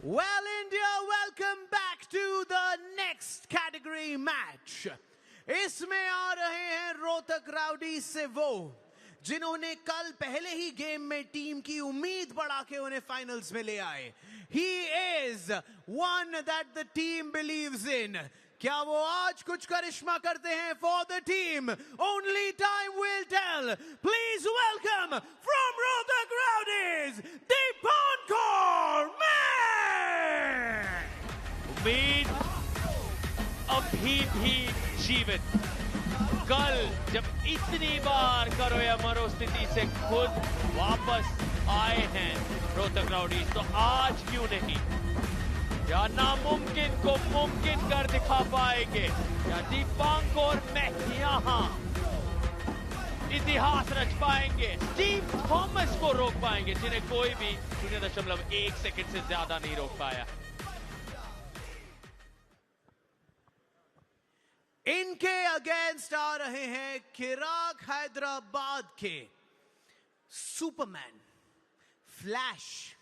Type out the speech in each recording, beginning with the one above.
Well, India, welcome back to the next category match. इसमें आ रहे हैं रोहतक राउडी से वो जिन्होंने कल पहले ही गेम में टीम की उम्मीद बढ़ा के उन्हें फाइनल्स में ले आए. He is one that the team believes in. क्या वो आज कुछ करिश्मा करते हैं for the team? Only time will tell. Please welcome from Rohtak Rowdies, Deepankar Man. उम्मीद अभी भी जीवित. कल जब इतनी बार करो या मरो स्थिति से खुद वापस आए हैं रोहतक राउडीज, तो आज क्यों नहीं? या नामुमकिन को मुमकिन कर दिखा पाएंगे, या दीपांकर में यहाँ इतिहास रच पाएंगे, स्टीव थॉमस को रोक पाएंगे जिन्हें कोई भी 0.1 सेकंड से ज्यादा नहीं रोक पाया. इनके अगेंस्ट आ रहे हैं किराक हैदराबाद के सुपरमैन फ्लैश.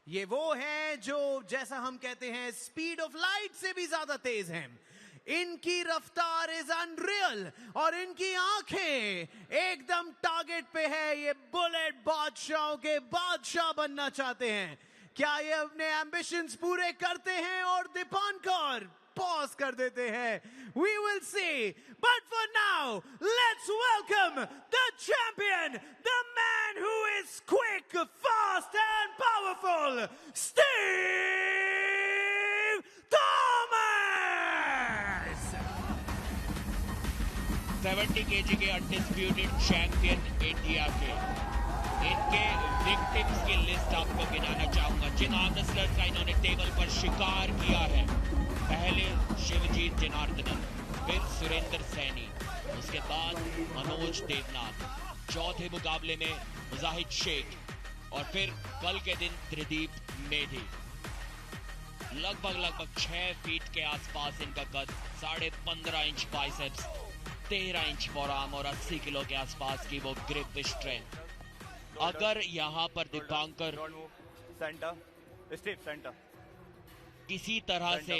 ये वो हैं जो जैसा हम कहते हैं स्पीड ऑफ लाइट से भी ज्यादा तेज हैं. इनकी रफ्तार इज अनरियल और इनकी आंखें एकदम टारगेट पे है. ये बुलेट बादशाहों के बादशाह बनना चाहते हैं. क्या ये अपने एम्बिशंस पूरे करते हैं और दीपांकर पॉज कर देते हैं? We will see. But for now, let's welcome the champion, the man who is quick, fast and powerful, Steve Thomas. 70 kg के अनडिस्प्यूटेड चैंपियन इंडिया के इनके विक्टिम्स की लिस्ट आपको गिनाना चाहूंगा जिन आर्म रेसलर्स का इन्होंने टेबल पर शिकार किया है. पहले शिवजीत जनार्दनन, फिर सुरेंद्र सैनी, उसके बाद मनोज देवनाथ, चौथे मुकाबले में मुजाहिद शेख और फिर कल के दिन त्रिदीप मेधी. लगभग 6 फीट के आसपास इनका कद, 15.5 इंच बाइसेप्स, 13 इंच फोरआर्म और 80 किलो के आसपास की वो ग्रिप स्ट्रेंथ. अगर यहाँ पर दीपांकर किसी तरह से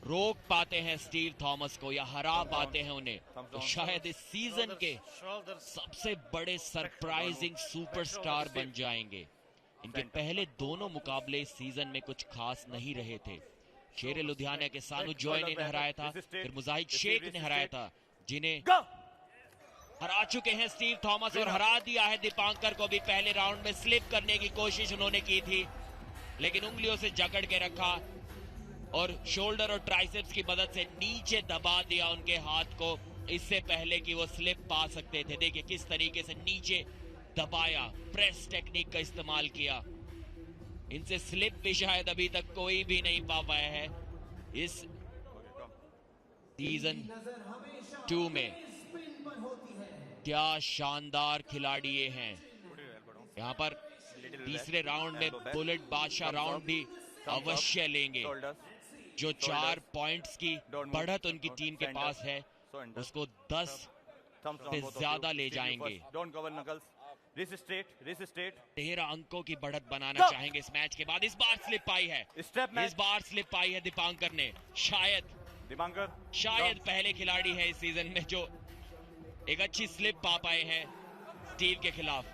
रोक पाते हैं स्टीव थॉमस को या हरा पाते हैं उन्हें, तो शायद इस सीजन के सबसे बड़े सरप्राइजिंग सुपरस्टार बन जाएंगे. इनके पहले दोनों मुकाबले इस सीजन में कुछ खास नहीं रहे थे. शेर लुधियाना के सानू जॉय ने हराया था, फिर मुजाहिद शेख ने हराया था, जिन्हें हरा चुके हैं स्टीव थॉमस. और हरा दिया है दीपांकर को भी. पहले राउंड में स्लिप करने की कोशिश उन्होंने की थी, लेकिन उंगलियों से जकड़ के रखा और शोल्डर और ट्राइसेप्स की मदद से नीचे दबा दिया उनके हाथ को, इससे पहले कि वो स्लिप पा सकते थे. देखिए किस तरीके से नीचे दबाया, प्रेस टेक्निक का इस्तेमाल किया. इनसे स्लिप भी शायद अभी तक कोई भी नहीं पा पाया है इस सीजन 2 में. क्या शानदार खिलाड़ी ये हैं. यहाँ पर तीसरे राउंड में बुलेट बादशाह राउंड भी अवश्य लेंगे. जो 4 पॉइंट्स की बढ़त उनकी टीम के पास है उसको 10 से ज्यादा ले जाएंगे. 13 अंकों की बढ़त बनाना चाहेंगे इस मैच के बाद. इस बार स्लिप आई है, इस बार स्लिप आई है दीपांकर ने. शायद पहले खिलाड़ी है इस सीजन में जो एक अच्छी स्लिप पा पाए हैं स्टीव के खिलाफ.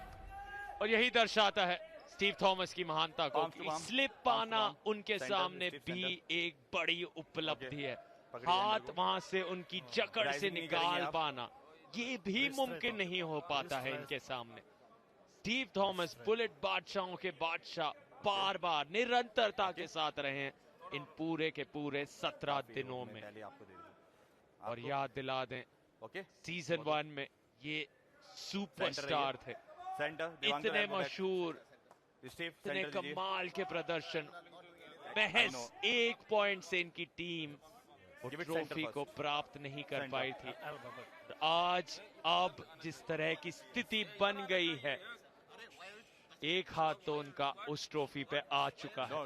और यही दर्शाता है स्टीव थॉमस की महानता को. स्लिप पाना उनके सामने भी एक बड़ी उपलब्धि है. हाथ वहां से उनकी जकड़ से निकाल पाना ये भी मुमकिन नहीं हो पाता है इनके सामने. स्टीव थॉमस बुलेट बादशाहों के बादशाह बार बार निरंतरता के साथ रहे हैं इन पूरे के पूरे 17 दिनों में. और याद दिला दें सीजन 1 में ये सुपरस्टार थे, इतने मशहूर, इतने कमाल के प्रदर्शन. महज 1 पॉइंट से इनकी टीम ट्रॉफी को प्राप्त नहीं कर पाई थी. आज अब जिस तरह की स्थिति बन गई है, एक हाथ तो उनका उस ट्रॉफी पे आ चुका है.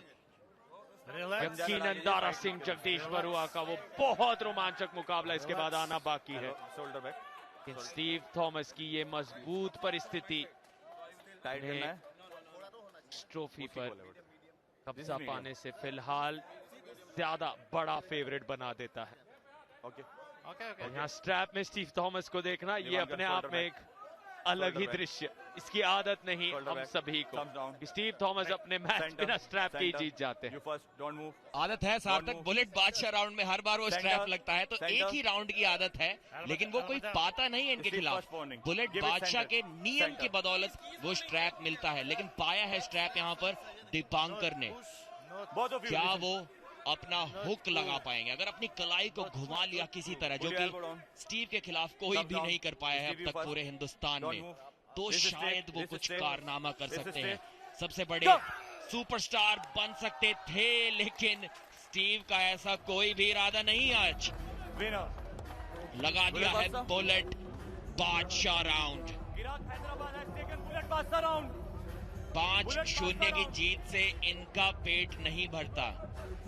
यकीनन दारा सिंह जगदीश बरुआ का वो बहुत रोमांचक मुकाबला इसके बाद आना बाकी है. स्टीव थॉमस की ये मजबूत परिस्थिति ट्रॉफी पर कब्जा पाने से फिलहाल ज्यादा बड़ा फेवरेट बना देता है। ओके और यहाँ स्ट्रैप में स्टीव थॉमस को देखना, ये अपने आप में एक अलग ही दृश्य, इसकी आदत नहीं हम सभी को कि स्टीव थॉमस अपने मैच बिना स्ट्रैप के ही जीत जाते हैं। आदत है सार्थक, बुलेट बादशाह राउंड में हर बार वो स्ट्रैप लगता है, तो एक ही राउंड की आदत है, लेकिन वो कोई पाता नहीं है इनके खिलाफ। बुलेट बादशाह के नियम की बदौलत वो स्ट्रैप मिलता है, लेकिन पाया है स्ट्रैप यहाँ पर दीपांकर ने। क्या वो अपना हुक लगा पाएंगे? अगर अपनी कलाई को घुमा लिया किसी तरह, जो कि स्टीव के खिलाफ कोई भी नहीं कर पाया है अब तक पूरे हिंदुस्तान में, तो शायद वो कुछ कारनामा कर सकते हैं। सबसे बड़े सुपरस्टार बन सकते थे, लेकिन स्टीव का ऐसा कोई भी इरादा नहीं। आज लगा दिया है बुलेट बादशाह राउंड। 5-0 की जीत से इनका पेट नहीं भरता,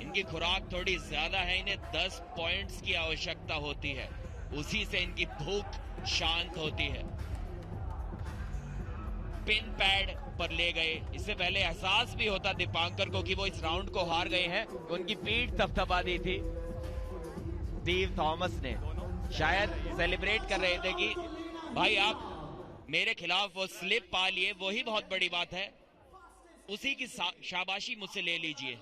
इनकी खुराक थोड़ी ज्यादा है, इन्हें 10 पॉइंट्स की आवश्यकता होती है, उसी से इनकी भूख शांत होती है। पिन पैड पर ले गए, इससे पहले एहसास भी होता दीपांकर को कि वो इस राउंड को हार गए हैं। उनकी पीठ थपथपा दी थी स्टीव थॉमस ने, शायद सेलिब्रेट कर रहे थे कि भाई आप मेरे खिलाफ वो स्लिप पा लिए, वही बहुत बड़ी बात है, उसी की शाबाशी मुझसे ले लीजिए।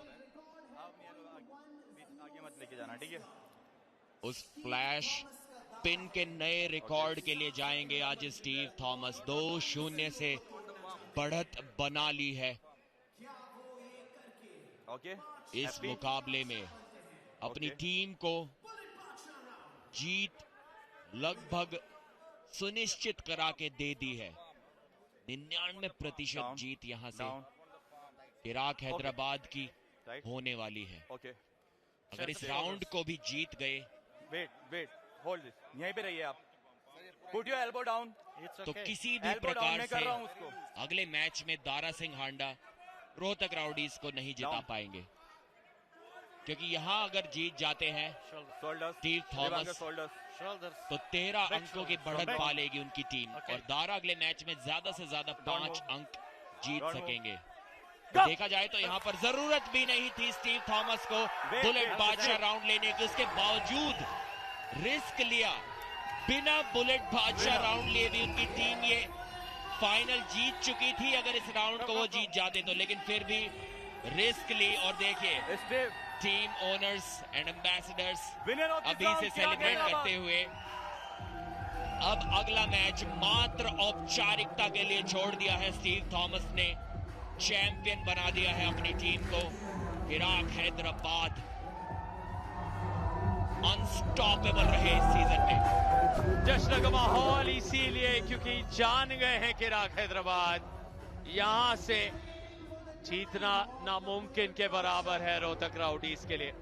लेके जाना, ठीक है? उस फ्लैश पिन के नए रिकॉर्ड के लिए जाएंगे आज स्टीव थॉमस। 2-0 से बढ़त बना ली है इस मुकाबले में। अपनी टीम को जीत लगभग सुनिश्चित करा के दे दी है। 99% जीत यहां से इराक हैदराबाद की होने वाली है। अगर इस राउंड को भी जीत गए, वेट होल्ड दिस, यहीं पे रहिए आप, पुट योर एल्बो डाउन, तो किसी भी प्रकार से अगले मैच में दारा सिंह हांडा रोहतक राउडीज को नहीं जिता पाएंगे, क्योंकि यहां अगर जीत जाते हैं स्टीव थॉमस तो 13 अंकों की बढ़त पा लेगी उनकी टीम, और दारा अगले मैच में ज्यादा से ज्यादा 5 अंक जीत सकेंगे। देखा जाए तो यहाँ पर जरूरत भी नहीं थी स्टीव थॉमस को बुलेट बादशाह राउंड लेने की, उसके बावजूद रिस्क लिया। बिना बुलेट बादशाह राउंड लिए भी उनकी टीम ये फाइनल जीत चुकी थी अगर इस राउंड को वो जीत जाते तो, लेकिन फिर भी रिस्क ली। और देखिए टीम ओनर्स एंड एम्बेसडर्स अभी से सेलिब्रेट करते हुए अब अगला मैच मात्र औपचारिकता के लिए छोड़ दिया है। स्टीव थॉमस ने चैंपियन बना दिया है अपनी टीम को। इराक हैदराबाद अनस्टॉपेबल रहे इस सीजन में। जश्न का माहौल इसीलिए क्योंकि जान गए हैं कि इराक हैदराबाद यहां से जीतना नामुमकिन के बराबर है रोहतक राउडीज के लिए।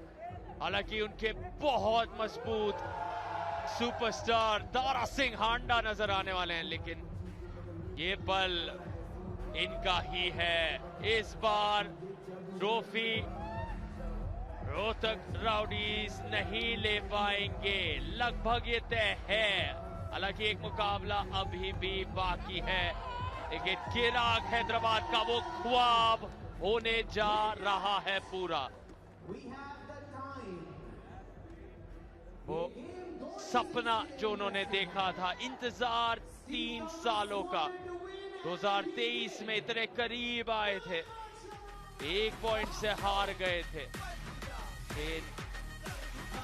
हालांकि उनके बहुत मजबूत सुपरस्टार दारा सिंह हांडा नजर आने वाले हैं, लेकिन ये पल इनका ही है। इस बार ट्रॉफी रोहतक राउडीज नहीं ले पाएंगे, लगभग ये तय है। हालांकि एक मुकाबला अभी भी बाकी है, लेकिन इराक हैदराबाद का वो ख्वाब होने जा रहा है पूरा। वो सपना जो उन्होंने देखा था, इंतजार 3 सालों का, 2023 में इतने करीब आए थे, 1 पॉइंट से हार गए थे, फिर